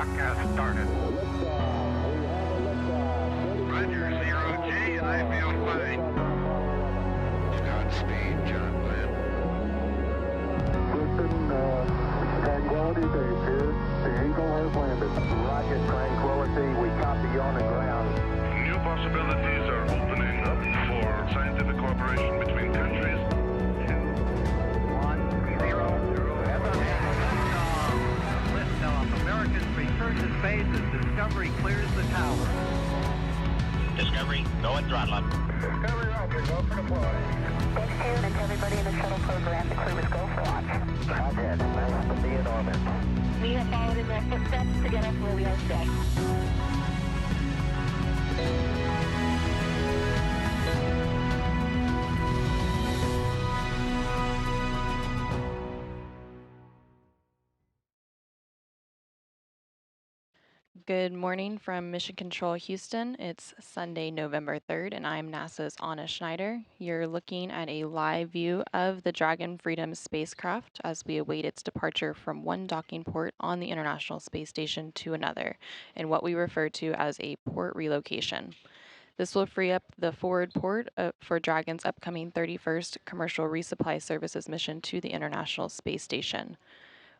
broadcast started. Roger, 0G, I feel fine. Godspeed, John Glenn. Houston, Tranquility Base here. The Eagle has landed. Roger, Tranquility, we copy you on the ground. New possibilities are opening up for scientific cooperation between countries. 2, 1, 0, 0. Liftoff. Americans return to space as Discovery clears the tower. Discovery, go and throttle up. Discovery, Roger, go for deploy. Thanks to and to everybody in the shuttle program, the crew is go for launch. Roger, nice to be in orbit. We have followed in their footsteps to get us where we are today. Good morning from Mission Control Houston. It's Sunday, November 3rd, and I'm NASA's Anna Schneider. You're looking at a live view of the Dragon Freedom spacecraft as we await its departure from one docking port on the International Space Station to another, in what we refer to as a port relocation. This will free up the forward port for Dragon's upcoming 31st Commercial Resupply Services mission to the International Space Station.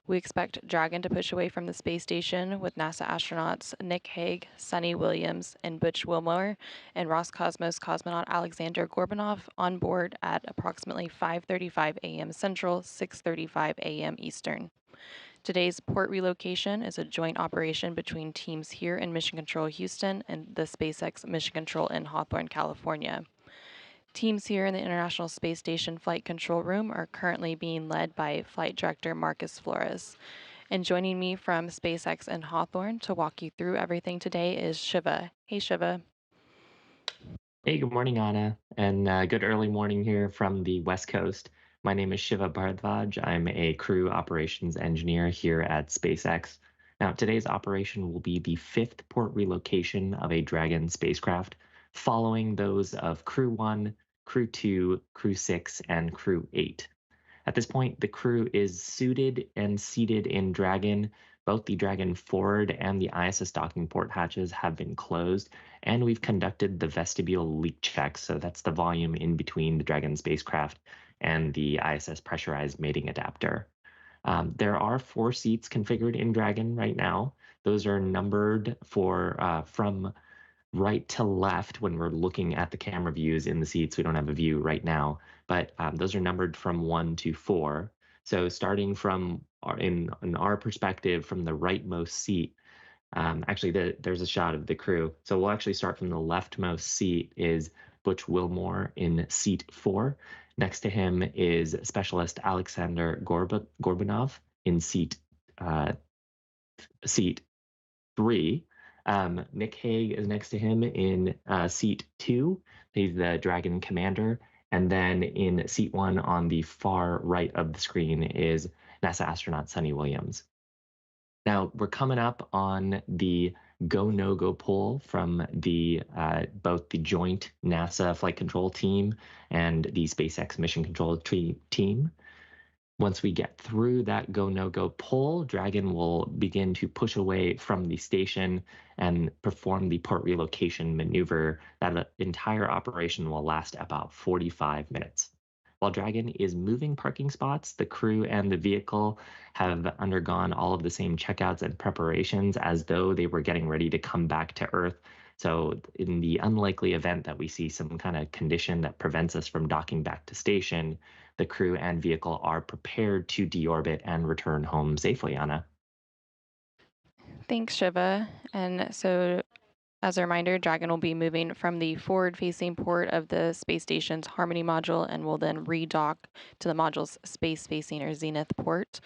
We expect Dragon to push away from the space station with NASA astronauts Nick Hague, Suni Williams, and Butch Wilmore and Roscosmos cosmonaut Aleksandr Gorbunov on board at approximately 5:35 a.m. Central, 6:35 a.m. Eastern. Today's port relocation is a joint operation between teams here in Mission Control Houston and the SpaceX Mission Control in Hawthorne, California. Teams here in the International Space Station Flight Control Room are currently being led by Flight Director Marcus Flores. And joining me from SpaceX in Hawthorne to walk you through everything today is Shiva. Hey, Shiva. Hey, good morning, Anna, and good early morning here from the West Coast. My name is Shiva Bharadwaj. I'm a crew operations engineer here at SpaceX. Now, today's operation will be the 5th port relocation of a Dragon spacecraft, following those of Crew 1, Crew 2, Crew 6, and Crew 8. At this point, the crew is suited and seated in Dragon. Both the Dragon forward and the ISS docking port hatches have been closed, and we've conducted the vestibule leak check, so that's the volume in between the Dragon spacecraft and the ISS pressurized mating adapter. There are 4 seats configured in Dragon right now. Those are numbered from right to left when we're looking at the camera views in the seats. We don't have a view right now, but those are numbered from 1 to 4. So starting from in our perspective from the rightmost seat, there's a shot of the crew. So we'll actually start from the leftmost seat is Butch Wilmore in seat 4. Next to him is Specialist Aleksandr Gorbunov in seat 3. Nick Hague is next to him in seat 2. He's the Dragon commander. And then in seat 1 on the far right of the screen is NASA astronaut Suni Williams. Now, we're coming up on the go-no-go poll from both the joint NASA flight control team and the SpaceX mission control team. Once we get through that go-no-go poll, Dragon will begin to push away from the station and perform the port relocation maneuver. That entire operation will last about 45 minutes. While Dragon is moving parking spots, the crew and the vehicle have undergone all of the same checkouts and preparations as though they were getting ready to come back to Earth. So in the unlikely event that we see some kind of condition that prevents us from docking back to station, the crew and vehicle are prepared to deorbit and return home safely, Anna. Thanks, Shiva. And so, as a reminder, Dragon will be moving from the forward-facing port of the space station's Harmony module and will then redock to the module's space-facing or zenith port.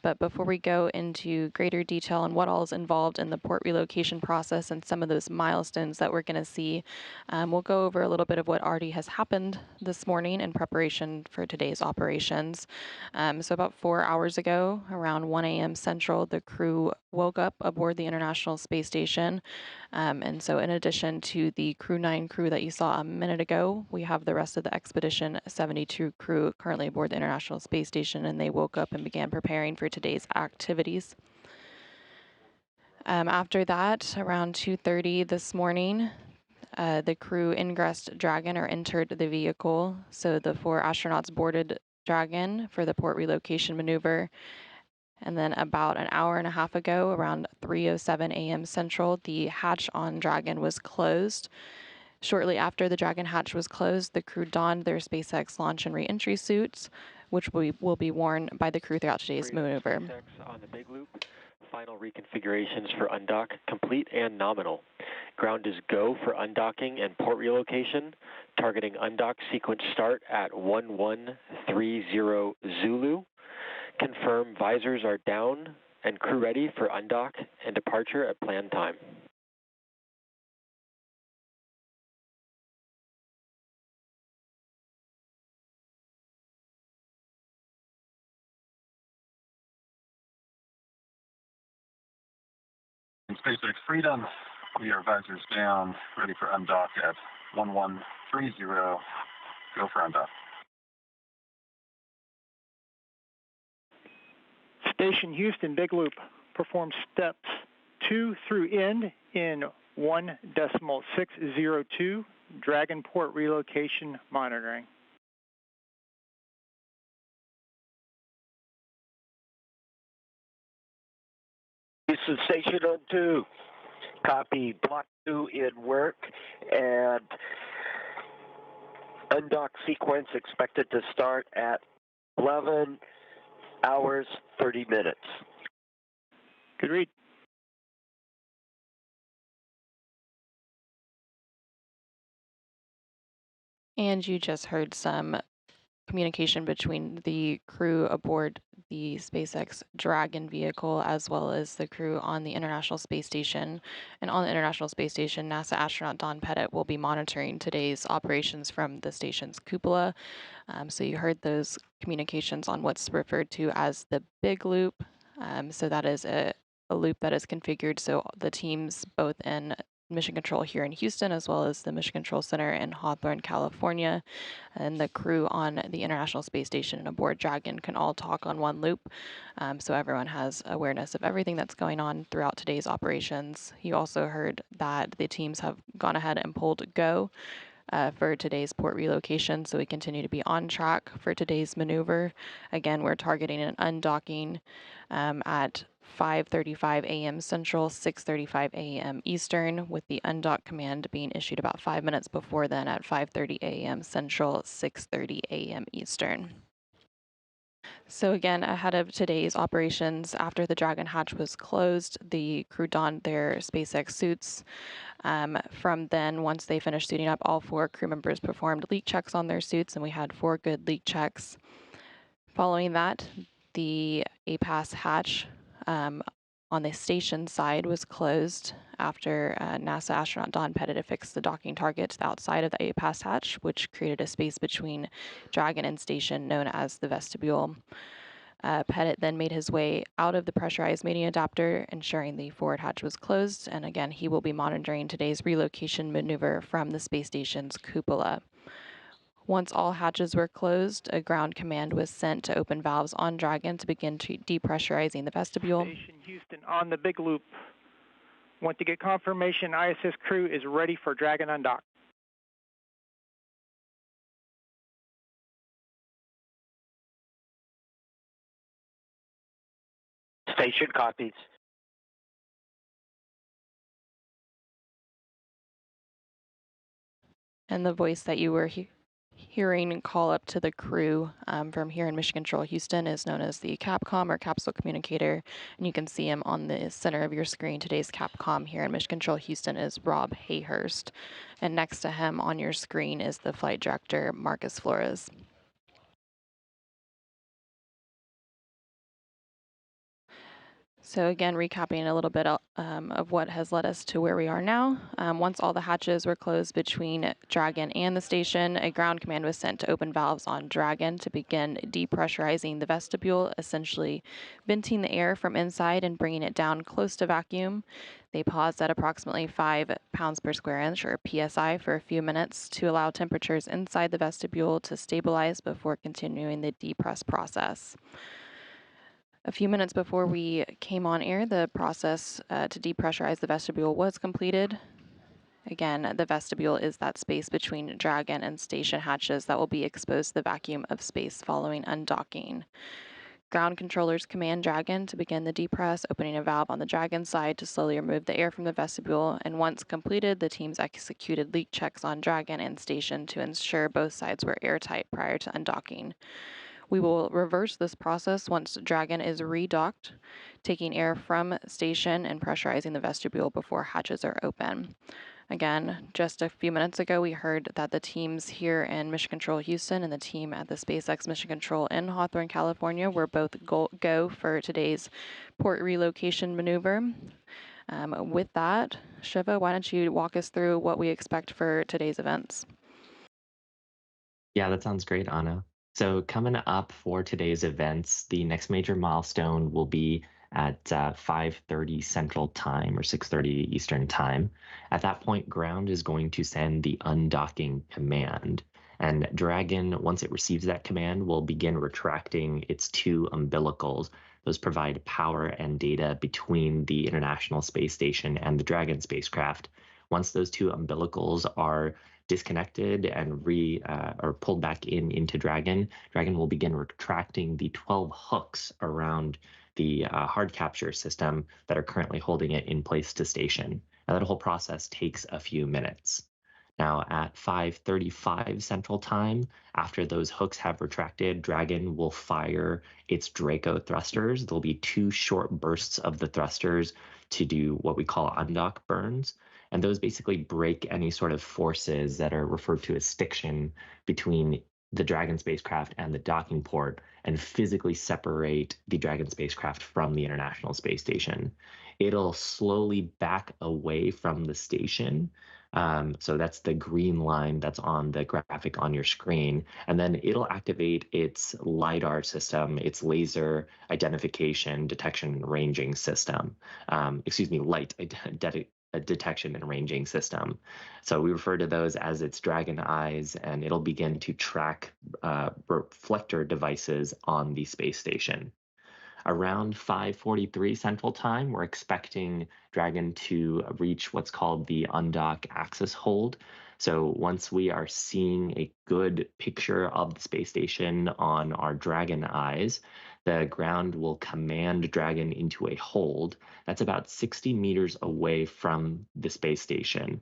But before we go into greater detail on what all is involved in the port relocation process and some of those milestones that we're going to see, we'll go over a little bit of what already has happened this morning in preparation for today's operations. So about 4 hours ago, around 1 a.m. Central, the crew woke up aboard the International Space Station. And so in addition to the Crew 9 crew that you saw a minute ago, we have the rest of the Expedition 72 crew currently aboard the International Space Station, and they woke up and began preparing for today's activities. After that, around 2:30 this morning, the crew ingressed Dragon or entered the vehicle. So the 4 astronauts boarded Dragon for the port relocation maneuver. And then about an hour and a half ago, around 3:07 a.m. Central, the hatch on Dragon was closed. Shortly after the Dragon hatch was closed, the crew donned their SpaceX launch and re-entry suits, which will be worn by the crew throughout today's maneuver. SpaceX on the big loop. Final reconfigurations for undock complete and nominal. Ground is go for undocking and port relocation. Targeting undock sequence start at 1130 Zulu. Confirm visors are down and crew ready for undock and departure at planned time. In SpaceX Freedom, we are visors down, ready for undock at 1130. Go for undock. Station Houston, big loop. Perform steps 2 through end in 1.602. Dragon port relocation monitoring. Houston Station on 2. Copy. Block 2 in work, and undock sequence expected to start at 11 hours 30 minutes. Good read. And you just heard some communication between the crew aboard the SpaceX Dragon vehicle as well as the crew on the International Space Station. And on the International Space Station, NASA astronaut Don Pettit will be monitoring today's operations from the station's cupola. So you heard those communications on what's referred to as the big loop. So that is a loop that is configured so the teams both in Mission Control here in Houston, as well as the Mission Control Center in Hawthorne, California, and the crew on the International Space Station and aboard Dragon can all talk on one loop, so everyone has awareness of everything that's going on throughout today's operations. You also heard that the teams have gone ahead and pulled go for today's port relocation, so we continue to be on track for today's maneuver. Again, we're targeting an undocking at 5:35 a.m. Central, 6:35 a.m. Eastern, with the undock command being issued about 5 minutes before then at 5:30 a.m. Central, 6:30 a.m. Eastern. So again, ahead of today's operations, after the Dragon hatch was closed, the crew donned their SpaceX suits. From then, once they finished suiting up, all 4 crew members performed leak checks on their suits, and we had 4 good leak checks. Following that, the APAS hatch on the station side was closed after NASA astronaut Don Pettit affixed the docking target to the outside of the APAS hatch, which created a space between Dragon and station known as the vestibule. Pettit then made his way out of the pressurized mating adapter, ensuring the forward hatch was closed, and again, he will be monitoring today's relocation maneuver from the space station's cupola. Once all hatches were closed, a ground command was sent to open valves on Dragon to begin depressurizing the vestibule. Station Houston on the big loop. Want to get confirmation ISS crew is ready for Dragon undock. Station copies. And the voice that you were hearing call up to the crew from here in Mission Control Houston is known as the Capcom or capsule communicator, and you can see him on the center of your screen. Today's Capcom here in Mission Control Houston is Rob Hayhurst, and next to him on your screen is the flight director, Marcus Flores. So again, recapping a little bit of what has led us to where we are now. Once all the hatches were closed between Dragon and the station, a ground command was sent to open valves on Dragon to begin depressurizing the vestibule, essentially venting the air from inside and bringing it down close to vacuum. They paused at approximately 5 pounds per square inch, or PSI, for a few minutes to allow temperatures inside the vestibule to stabilize before continuing the depress process. A few minutes before we came on air, the process to depressurize the vestibule was completed. Again, the vestibule is that space between Dragon and station hatches that will be exposed to the vacuum of space following undocking. Ground controllers command Dragon to begin the depress, opening a valve on the Dragon side to slowly remove the air from the vestibule, and once completed, the teams executed leak checks on Dragon and station to ensure both sides were airtight prior to undocking. We will reverse this process once Dragon is redocked, taking air from station and pressurizing the vestibule before hatches are open. Again, just a few minutes ago, we heard that the teams here in Mission Control Houston and the team at the SpaceX Mission Control in Hawthorne, California, were both go for today's port relocation maneuver. With that, Shiva, why don't you walk us through what we expect for today's events? Yeah, that sounds great, Anna. So coming up for today's events, the next major milestone will be at 5:30 Central Time or 6:30 Eastern Time. At that point, ground is going to send the undocking command. And Dragon, once it receives that command, will begin retracting its two umbilicals. Those provide power and data between the International Space Station and the Dragon spacecraft. Once those two umbilicals are disconnected and or pulled back into Dragon, Dragon will begin retracting the 12 hooks around the hard capture system that are currently holding it in place to station. Now, that whole process takes a few minutes. Now, at 5:35 Central Time, after those hooks have retracted, Dragon will fire its Draco thrusters. There'll be two short bursts of the thrusters to do what we call undock burns. And those basically break any sort of forces that are referred to as stiction between the Dragon spacecraft and the docking port and physically separate the Dragon spacecraft from the International Space Station. It'll slowly back away from the station. So that's the green line that's on the graphic on your screen. And then it'll activate its LiDAR system, its laser identification, detection, and ranging system. Light detection and ranging system. So we refer to those as its Dragon eyes, and it'll begin to track reflector devices on the space station. Around 5:43 Central Time, we're expecting Dragon to reach what's called the undock axis hold. So once we are seeing a good picture of the space station on our Dragon eyes, the ground will command Dragon into a hold. That's about 60 meters away from the space station.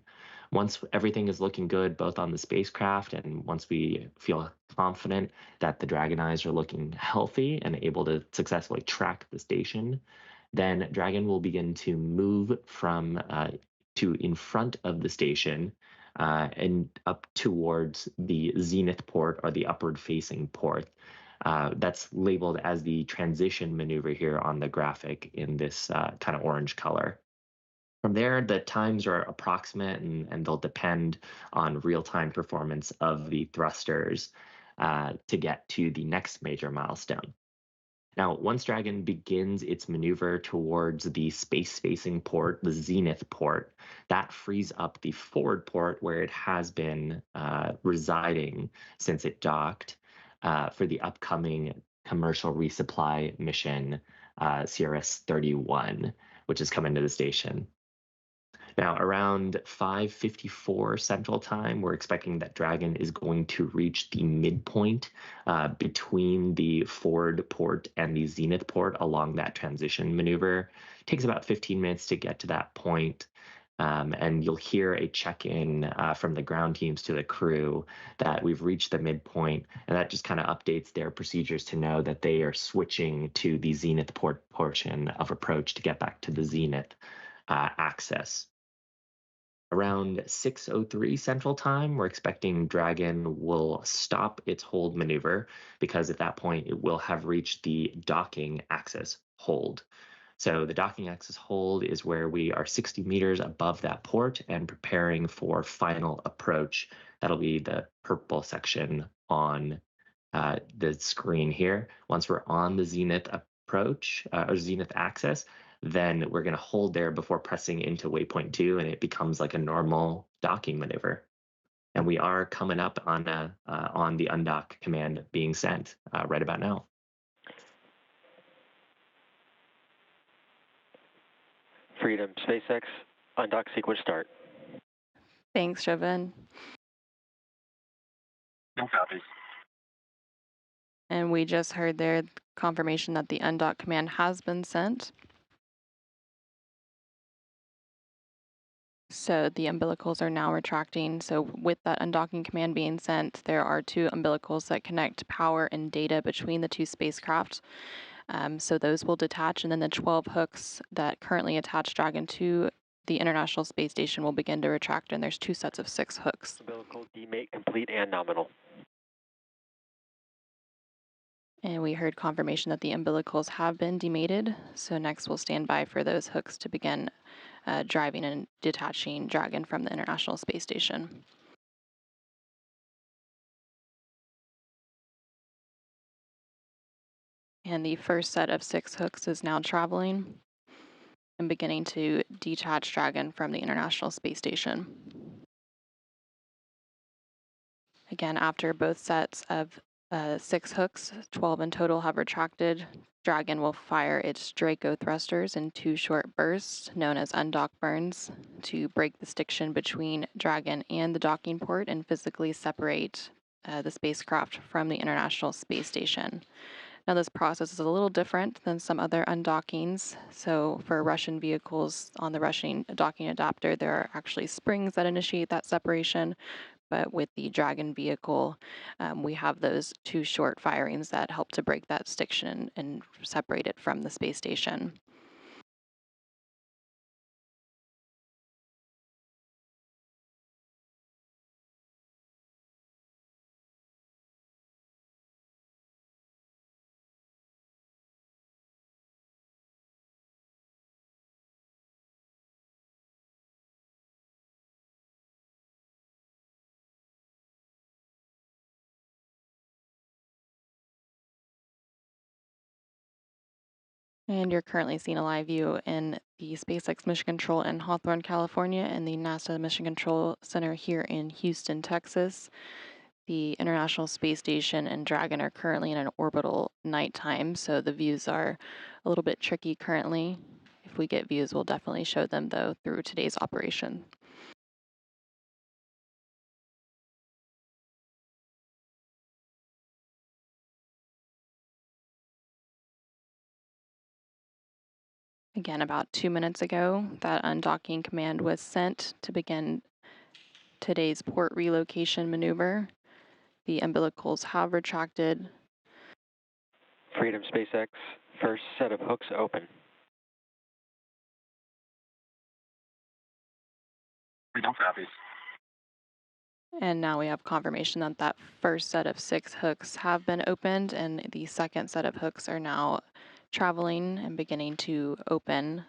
Once everything is looking good, both on the spacecraft and once we feel confident that the Dragon eyes are looking healthy and able to successfully track the station, then Dragon will begin to move from to in front of the station and up towards the zenith port or the upward facing port. That's labeled as the transition maneuver here on the graphic in this kind of orange color. From there, the times are approximate and they'll depend on real-time performance of the thrusters to get to the next major milestone. Now, once Dragon begins its maneuver towards the space-facing port, the zenith port, that frees up the forward port where it has been residing since it docked for the upcoming commercial resupply mission, CRS-31, which is coming to the station. Now, around 5:54 Central Time, we're expecting that Dragon is going to reach the midpoint between the forward port and the zenith port along that transition maneuver. It takes about 15 minutes to get to that point. And you'll hear a check-in from the ground teams to the crew that we've reached the midpoint, and that just kind of updates their procedures to know that they are switching to the zenith port portion of approach to get back to the zenith axis. Around 6:03 Central Time, we're expecting Dragon will stop its hold maneuver because at that point it will have reached the docking axis hold. So the docking axis hold is where we are 60 meters above that port and preparing for final approach. That'll be the purple section on the screen here. Once we're on the zenith approach or zenith axis, then we're going to hold there before pressing into waypoint 2, and it becomes like a normal docking maneuver. And we are coming up on the undock command being sent right about now. Freedom, SpaceX, undock sequence start. Thanks, Shiva. No copy. And we just heard there confirmation that the undock command has been sent. So the umbilicals are now retracting. So with that undocking command being sent, there are 2 umbilicals that connect power and data between the 2 spacecraft. So those will detach, and then the 12 hooks that currently attach Dragon to the International Space Station will begin to retract, and there's 2 sets of 6 hooks. Umbilical demate complete and nominal. And we heard confirmation that the umbilicals have been demated. So next we'll stand by for those hooks to begin driving and detaching Dragon from the International Space Station. And the first set of 6 hooks is now traveling and beginning to detach Dragon from the International Space Station. Again, after both sets of 6 hooks, 12 in total, have retracted, Dragon will fire its Draco thrusters in 2 short bursts, known as undock burns, to break the stiction between Dragon and the docking port and physically separate the spacecraft from the International Space Station. Now, this process is a little different than some other undockings. So for Russian vehicles on the Russian docking adapter, there are actually springs that initiate that separation. But with the Dragon vehicle, we have those 2 short firings that help to break that stiction and separate it from the space station. And you're currently seeing a live view in the SpaceX Mission Control in Hawthorne, California, and the NASA Mission Control Center here in Houston, Texas. The International Space Station and Dragon are currently in an orbital nighttime, so the views are a little bit tricky currently. If we get views, we'll definitely show them, though, through today's operation. Again, about 2 minutes ago, that undocking command was sent to begin today's port relocation maneuver. The umbilicals have retracted. Freedom, SpaceX, first set of hooks open. Freedom copies. And now we have confirmation that that first set of 6 hooks have been opened, and the second set of hooks are now traveling and beginning to open